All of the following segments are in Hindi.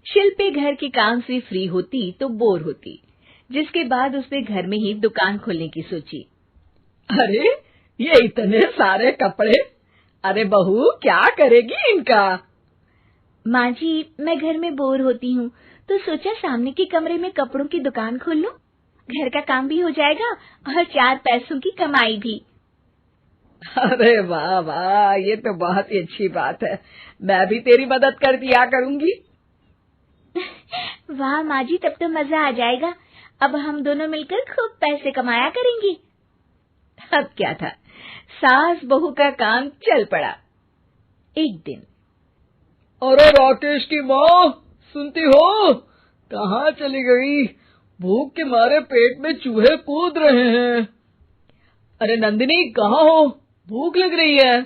शिल्पी घर के काम से फ्री होती तो बोर होती, जिसके बाद उसने घर में ही दुकान खोलने की सोची। अरे ये इतने सारे कपड़े, अरे बहू क्या करेगी इनका? माँ जी, मैं घर में बोर होती हूँ तो सोचा सामने के कमरे में कपड़ों की दुकान खोल लूं। घर का काम भी हो जाएगा और 4 पैसों की कमाई भी। अरे वाह वाह, ये तो बहुत ही अच्छी बात है। मैं भी तेरी मदद कर दिया करूंगी। वाह माँ जी, तब तो मजा आ जाएगा। अब हम दोनों मिलकर खूब पैसे कमाया करेंगे। अब क्या था, सास बहू का काम चल पड़ा। एक दिन, अरे राकेश की माँ, सुनती हो? कहाँ चली गई? भूख के मारे पेट में चूहे कूद रहे हैं। अरे नंदिनी, कहाँ हो? भूख लग रही है।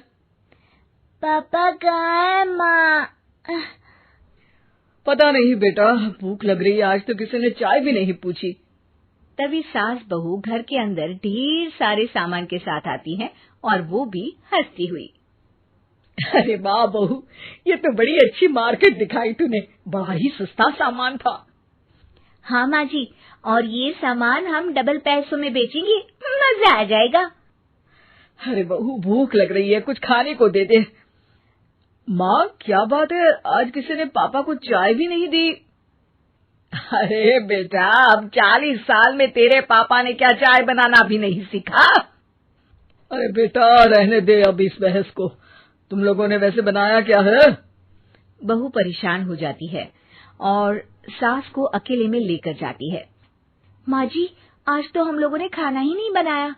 पापा कहाँ है माँ? पता नहीं बेटा, भूख लग रही है। आज तो किसी ने चाय भी नहीं पूछी। तभी सास बहू घर के अंदर ढेर सारे सामान के साथ आती हैं और वो भी हंसती हुई। अरे वाह बहू, ये तो बड़ी अच्छी मार्केट दिखाई तूने। बड़ा ही सस्ता सामान था। हाँ माँ जी, और ये सामान हम डबल पैसों में बेचेंगे, मजा आ जाएगा। अरे बहू, भूख लग रही है, कुछ खाने को दे दे। माँ क्या बात है, आज किसी ने पापा को चाय भी नहीं दी? अरे बेटा, अब 40 साल में तेरे पापा ने क्या चाय बनाना भी नहीं सीखा? अरे बेटा रहने दे अब इस बहस को। तुम लोगों ने वैसे बनाया क्या है? बहू परेशान हो जाती है और सास को अकेले में लेकर जाती है। माँ जी, आज तो हम लोगों ने खाना ही नहीं बनाया।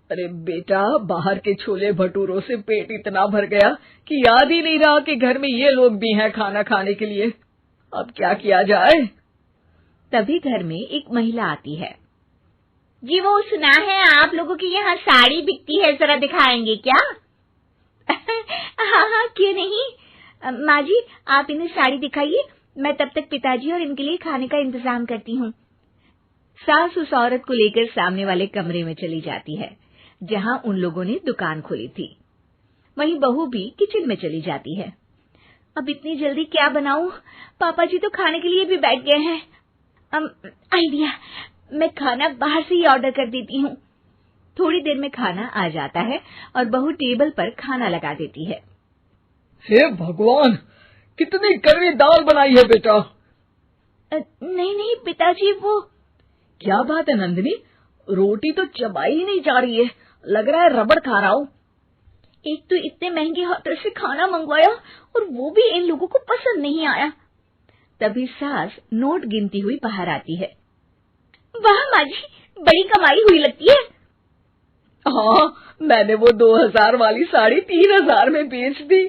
अरे बेटा, बाहर के छोले भटूरों से पेट इतना भर गया कि याद ही नहीं रहा कि घर में ये लोग भी हैं खाना खाने के लिए। अब क्या किया जाए? तभी घर में एक महिला आती है। जी, वो सुना है आप लोगों की यहाँ साड़ी बिकती है, जरा दिखाएंगे क्या? हाँ हाँ, क्यों नहीं। माँ जी, आप इन्हें साड़ी दिखाइए, मैं तब तक पिताजी और इनके लिए खाने का इंतजाम करती हूँ। सास उस औरत को लेकर सामने वाले कमरे में चली जाती है जहाँ उन लोगों ने दुकान खोली थी। वहीं बहू भी किचन में चली जाती है। अब इतनी जल्दी क्या बनाऊं? पापा जी तो खाने के लिए भी बैठ गए हैं। आइडिया, मैं खाना बाहर से ही ऑर्डर कर देती हूँ। थोड़ी देर में खाना आ जाता है और बहू टेबल पर खाना लगा देती है। हे भगवान, कितनी कड़वी दाल बनाई है बेटा। नहीं नहीं पिताजी, वो क्या बात है नंदिनी, रोटी तो चबाई ही नहीं जा रही है, लग रहा है रबड़ खा रहा हूँ। एक तो इतने महंगे होटल से खाना मंगवाया और वो भी इन लोगों को पसंद नहीं आया। तभी सास नोट गिनती हुई बाहर आती है। वाह माँ जी, बड़ी कमाई हुई लगती है। हाँ, मैंने वो 2000 वाली साड़ी 3000 में बेच दी।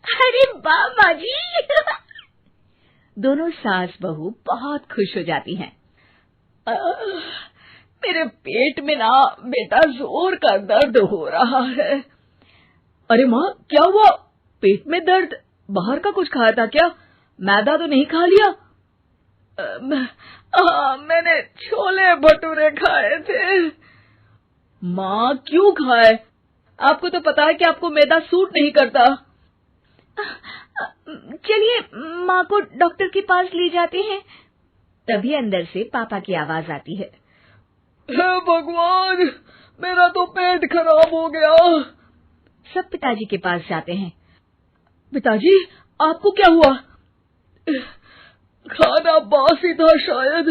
अरे वाह माँ जी। दोनों सास बहू बहुत खुश हो जाती हैं। मेरे पेट में ना बेटा जोर का दर्द हो रहा है। अरे माँ, क्या हुआ? पेट में दर्द? बाहर का कुछ खाया था क्या? मैदा तो नहीं खा लिया? मैंने छोले भटूरे खाए थे। माँ क्यों खाए? आपको तो पता है कि आपको मैदा सूट नहीं करता। चलिए माँ को डॉक्टर के पास ले जाते हैं। तभी अंदर से पापा की आवाज आती है। हे भगवान, मेरा तो पेट खराब हो गया। सब पिताजी के पास जाते हैं। पिताजी, आपको क्या हुआ? खाना बासी था शायद।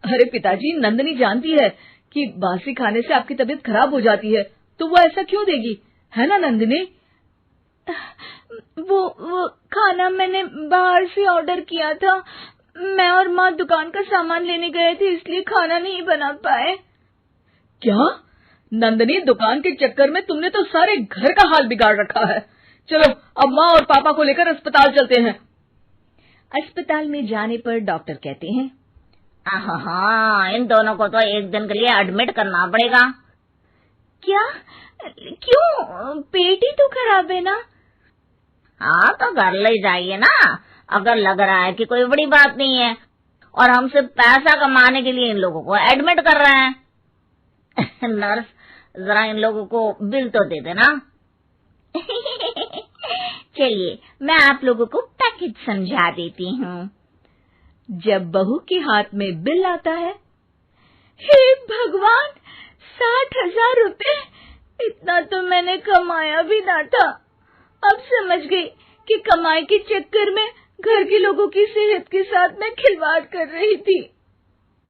अरे पिताजी, नंदिनी जानती है कि बासी खाने से आपकी तबीयत खराब हो जाती है, तो वो ऐसा क्यों देगी, है ना नंदिनी? वो खाना मैंने बाहर से ऑर्डर किया था। मैं और माँ दुकान का सामान लेने गए थे, इसलिए खाना नहीं बना पाए। क्या नंदिनी, दुकान के चक्कर में तुमने तो सारे घर का हाल बिगाड़ रखा है। चलो अब माँ और पापा को लेकर अस्पताल चलते हैं। अस्पताल में जाने पर डॉक्टर कहते हैं, हाँ, इन दोनों को तो एक दिन के लिए एडमिट करना पड़ेगा। क्या? क्यों? पेट ही तो खराब है ना। हाँ, तो घर ले जाइए ना, अगर लग रहा है कि कोई बड़ी बात नहीं है और हम सिर्फ पैसा कमाने के लिए इन लोगों को एडमिट कर रहे हैं। नर्स, जरा इन लोगों को बिल तो दे देना। चलिए, मैं आप लोगों को पैक हित समझा देती हूँ। जब बहू के हाथ में बिल आता है, हे भगवान, 60,000 रुपए! इतना तो मैंने कमाया भी ना था। अब समझ गई कि कमाई के चक्कर में घर के लोगों की सेहत के साथ मैं खिलवाड़ कर रही थी।